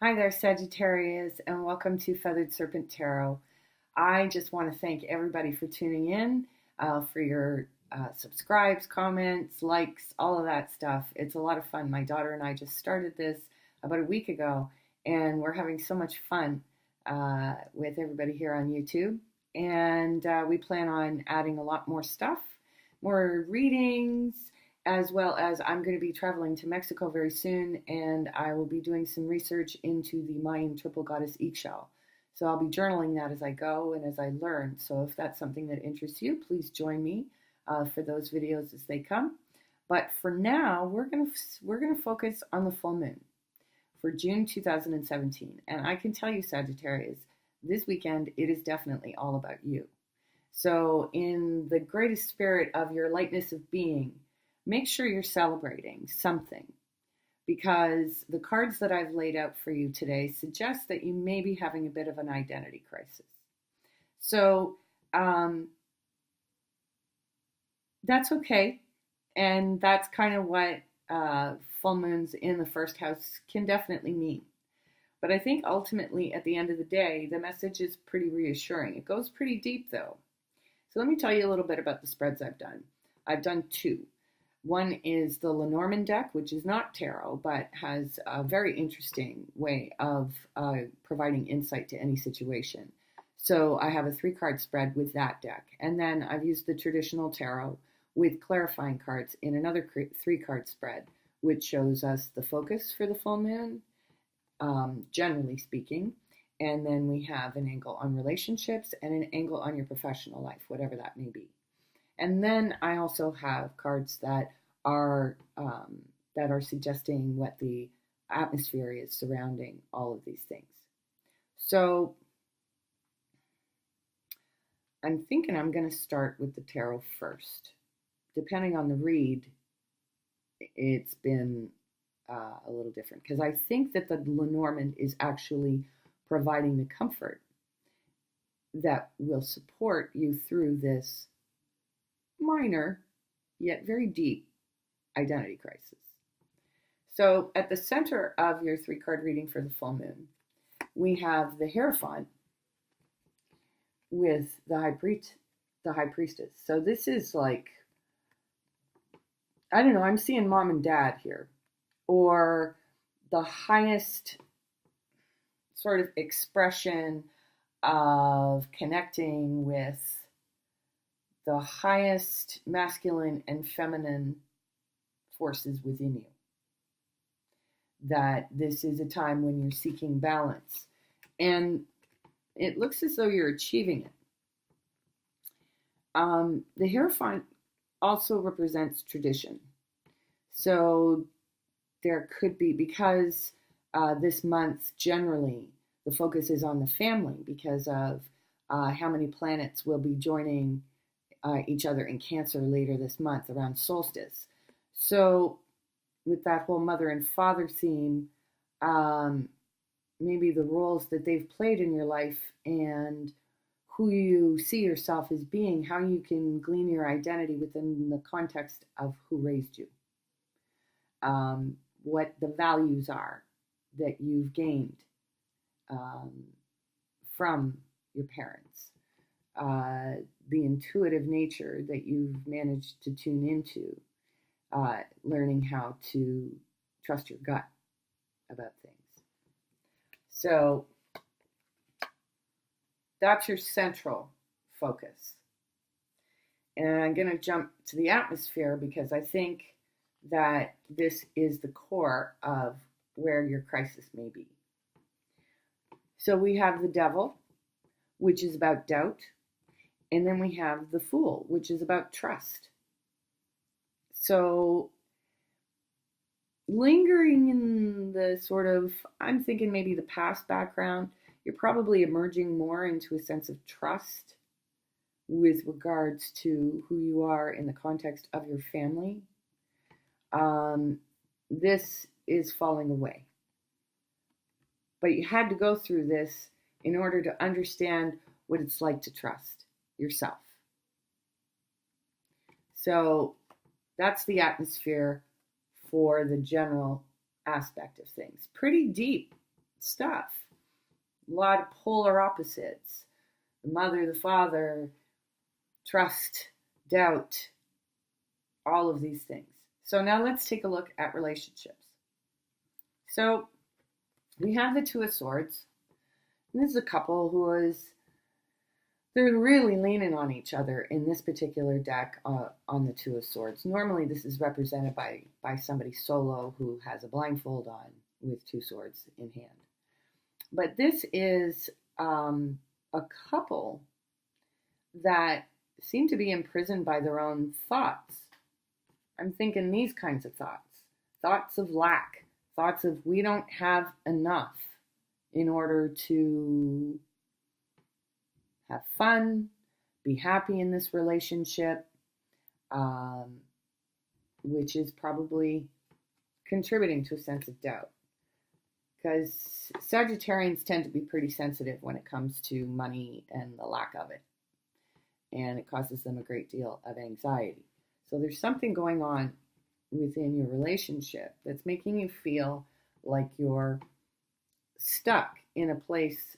Hi there, Sagittarius, and welcome to Feathered Serpent Tarot. I just want to thank everybody for tuning in, for your subscribes, comments, likes, all of that stuff. It's a lot of fun. My daughter and I just started this about a week ago, and we're having so much fun with everybody here on YouTube. And we plan on adding a lot more stuff, more readings, as well as I'm going to be traveling to Mexico very soon, and I will be doing some research into the Mayan triple goddess Ixchel. So I'll be journaling that as I go and as I learn. So if that's something that interests you, please join me for those videos as they come. But for now, we're gonna focus on the full moon for June 2017. And I can tell you, Sagittarius, this weekend it is definitely all about you. So in the greatest spirit of your lightness of being, make sure you're celebrating something, because the cards that I've laid out for you today suggest that you may be having a bit of an identity crisis. So that's okay. And that's kind of what full moons in the first house can definitely mean. But I think ultimately, at the end of the day, the message is pretty reassuring. It goes pretty deep, though. So let me tell you a little bit about the spreads I've done. I've done two. One is the Lenormand deck, which is not tarot, but has a very interesting way of providing insight to any situation. So I have a 3-card spread with that deck. And then I've used the traditional tarot with clarifying cards in another 3-card spread, which shows us the focus for the full moon, generally speaking. And then we have an angle on relationships and an angle on your professional life, whatever that may be. And then I also have cards that are suggesting what the atmosphere is surrounding all of these things. So I'm thinking I'm going to start with the tarot first. Depending on the read, it's been a little different, because I think that the Lenormand is actually providing the comfort that will support you through this minor yet very deep identity crisis. So at the center of your 3-card reading for the full moon, we have the Hierophant with the High Priestess. So this is like, I don't know, I'm seeing mom and dad here, or the highest sort of expression of connecting with the highest masculine and feminine forces within you. That this is a time when you're seeking balance. And it looks as though you're achieving it. The Hierophant also represents tradition. So there could be, because this month generally the focus is on the family because of how many planets will be joining each other in Cancer later this month around solstice. So with that whole mother and father theme, maybe the roles that they've played in your life and who you see yourself as being, how you can glean your identity within the context of who raised you, what the values are that you've gained from your parents, the intuitive nature that you've managed to tune into, learning how to trust your gut about things. So that's your central focus. And I'm going to jump to the atmosphere because I think that this is the core of where your crisis may be. So we have the Devil, which is about doubt. And then we have the Fool, which is about trust. So lingering in the sort of, I'm thinking maybe the past background, you're probably emerging more into a sense of trust with regards to who you are in the context of your family. This is falling away. But you had to go through this in order to understand what it's like to trust yourself. So that's the atmosphere for the general aspect of things. Pretty deep, stuff. A lot of polar opposites. The mother, the father, trust, doubt, all of these things. So now let's take a look at relationships. So we have the Two of Swords. And this is a couple they're really leaning on each other in this particular deck on the Two of Swords. Normally this is represented by somebody solo who has a blindfold on with two swords in hand. But this is a couple that seem to be imprisoned by their own thoughts. I'm thinking these kinds of thoughts. Thoughts of lack. Thoughts of we don't have enough in order to have fun, be happy in this relationship, which is probably contributing to a sense of doubt. Because Sagittarians tend to be pretty sensitive when it comes to money and the lack of it. And it causes them a great deal of anxiety. So there's something going on within your relationship that's making you feel like you're stuck in a place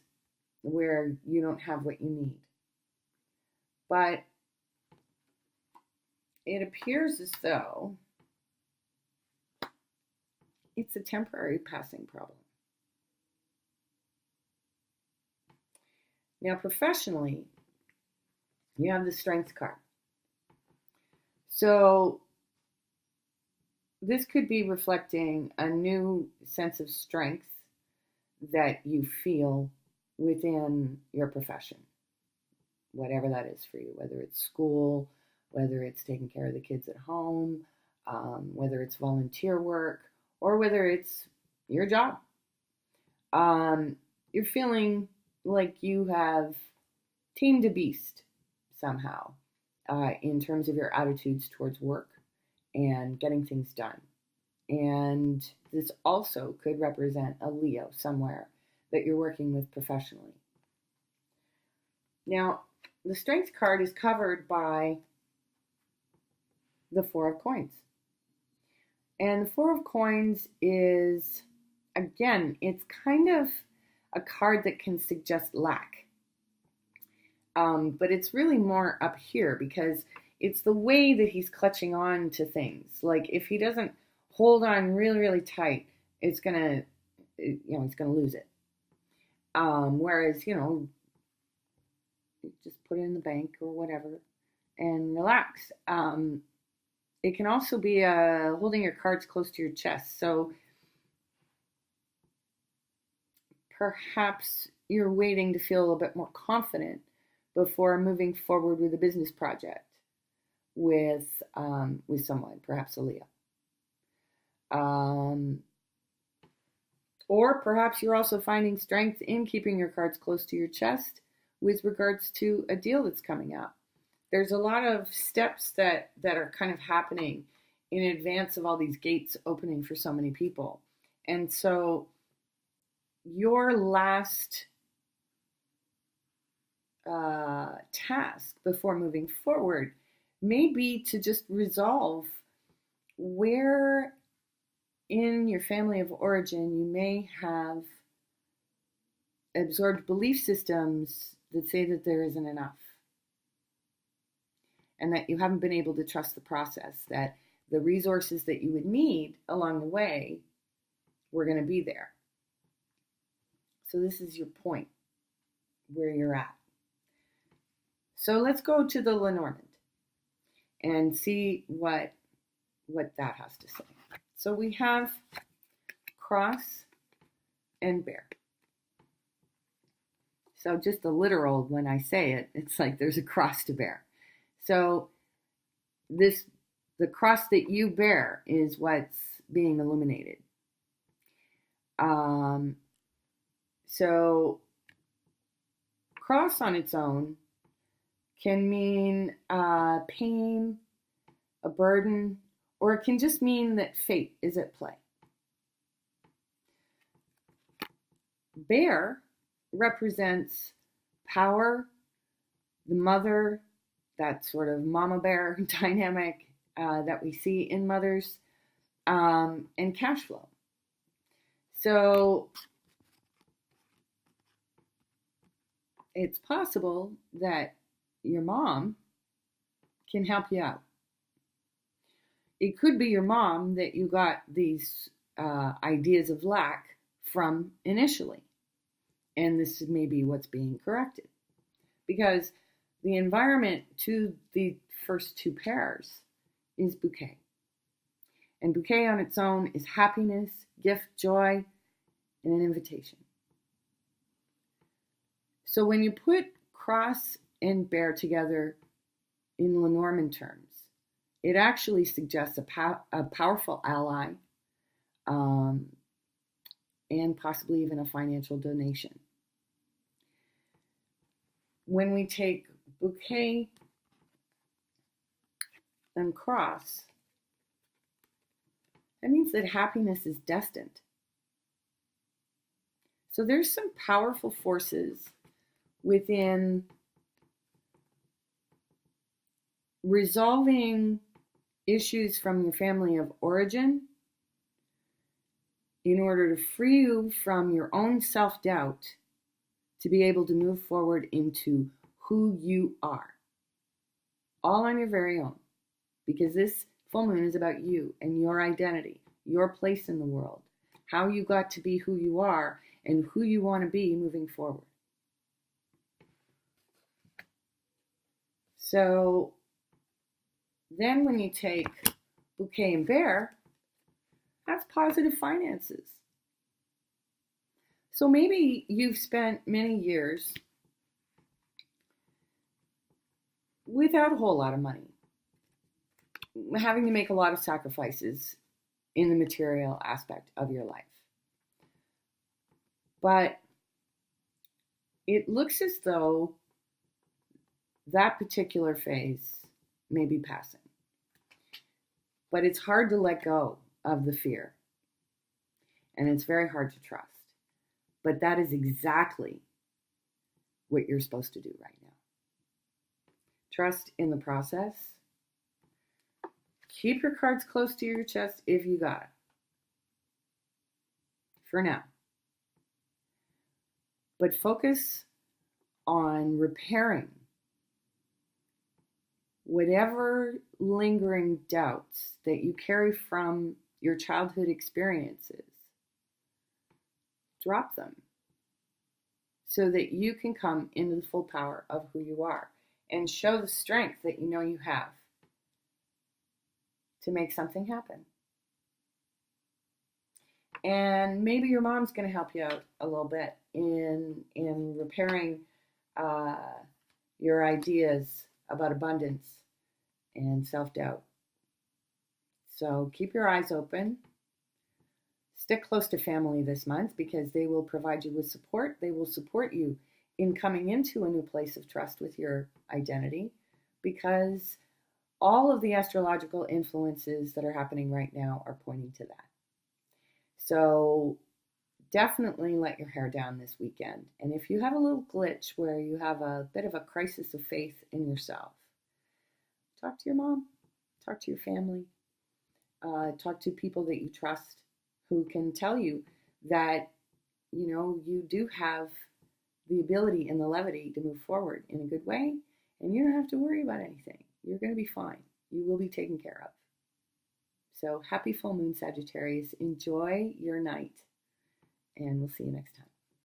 where you don't have what you need. But it appears as though it's a temporary passing problem. Now, professionally, you have the Strength card. So this could be reflecting a new sense of strength that you feel within your profession, whatever that is for you, whether it's school, whether it's taking care of the kids at home, whether it's volunteer work, or whether it's your job. You're feeling like you have tamed a beast somehow in terms of your attitudes towards work and getting things done. And this also could represent a Leo somewhere that you're working with professionally. Now, the Strength card is covered by the Four of Coins. And the Four of Coins is, again, it's kind of a card that can suggest lack. But it's really more up here because it's the way that he's clutching on to things. Like if he doesn't hold on really, really tight, he's gonna lose it. Whereas, just put it in the bank or whatever and relax. It can also be holding your cards close to your chest. So perhaps you're waiting to feel a little bit more confident before moving forward with a business project with someone, perhaps a Leo. Or perhaps you're also finding strength in keeping your cards close to your chest with regards to a deal that's coming up. There's a lot of steps that are kind of happening in advance of all these gates opening for so many people. And so your last task before moving forward may be to just resolve where in your family of origin you may have absorbed belief systems that say that there isn't enough and that you haven't been able to trust the process, that the resources that you would need along the way were going to be there. So this is your point where you're at. So let's go to the Lenormand and see what that has to say. So we have cross and bear. So just the literal, when I say it, it's like there's a cross to bear. So the cross that you bear is what's being illuminated. So cross on its own can mean pain, a burden, or it can just mean that fate is at play. Bear represents power, the mother, that sort of mama bear dynamic that we see in mothers, and cash flow. So it's possible that your mom can help you out. It could be your mom that you got these ideas of lack from initially. And this may be what's being corrected. Because the environment to the first two pairs is bouquet. And bouquet on its own is happiness, gift, joy, and an invitation. So when you put cross and bear together in Lenormand terms, it actually suggests a powerful ally, and possibly even a financial donation. When we take bouquet and cross, that means that happiness is destined. So there's some powerful forces within resolving issues from your family of origin in order to free you from your own self-doubt to be able to move forward into who you are. All on your very own. Because this full moon is about you and your identity, your place in the world, how you got to be who you are and who you want to be moving forward. So then when you take bouquet and bear, that's positive finances. So maybe you've spent many years without a whole lot of money, having to make a lot of sacrifices in the material aspect of your life. But it looks as though that particular phase may be passing. But it's hard to let go of the fear. And it's very hard to trust. But that is exactly what you're supposed to do right now. Trust in the process. Keep your cards close to your chest if you got it. For now. But focus on repairing whatever lingering doubts that you carry from your childhood experiences. Drop them so that you can come into the full power of who you are and show the strength that you know you have to make something happen. And maybe your mom's going to help you out a little bit in repairing your ideas about abundance and self-doubt. So keep your eyes open. Stick close to family this month because they will provide you with support. They will support you in coming into a new place of trust with your identity because all of the astrological influences that are happening right now are pointing to that. So definitely let your hair down this weekend. And if you have a little glitch where you have a bit of a crisis of faith in yourself, talk to your mom, talk to your family, talk to people that you trust who can tell you that, you know, you do have the ability and the levity to move forward in a good way, and you don't have to worry about anything. You're going to be fine. You will be taken care of. So happy full moon, Sagittarius. Enjoy your night, and we'll see you next time.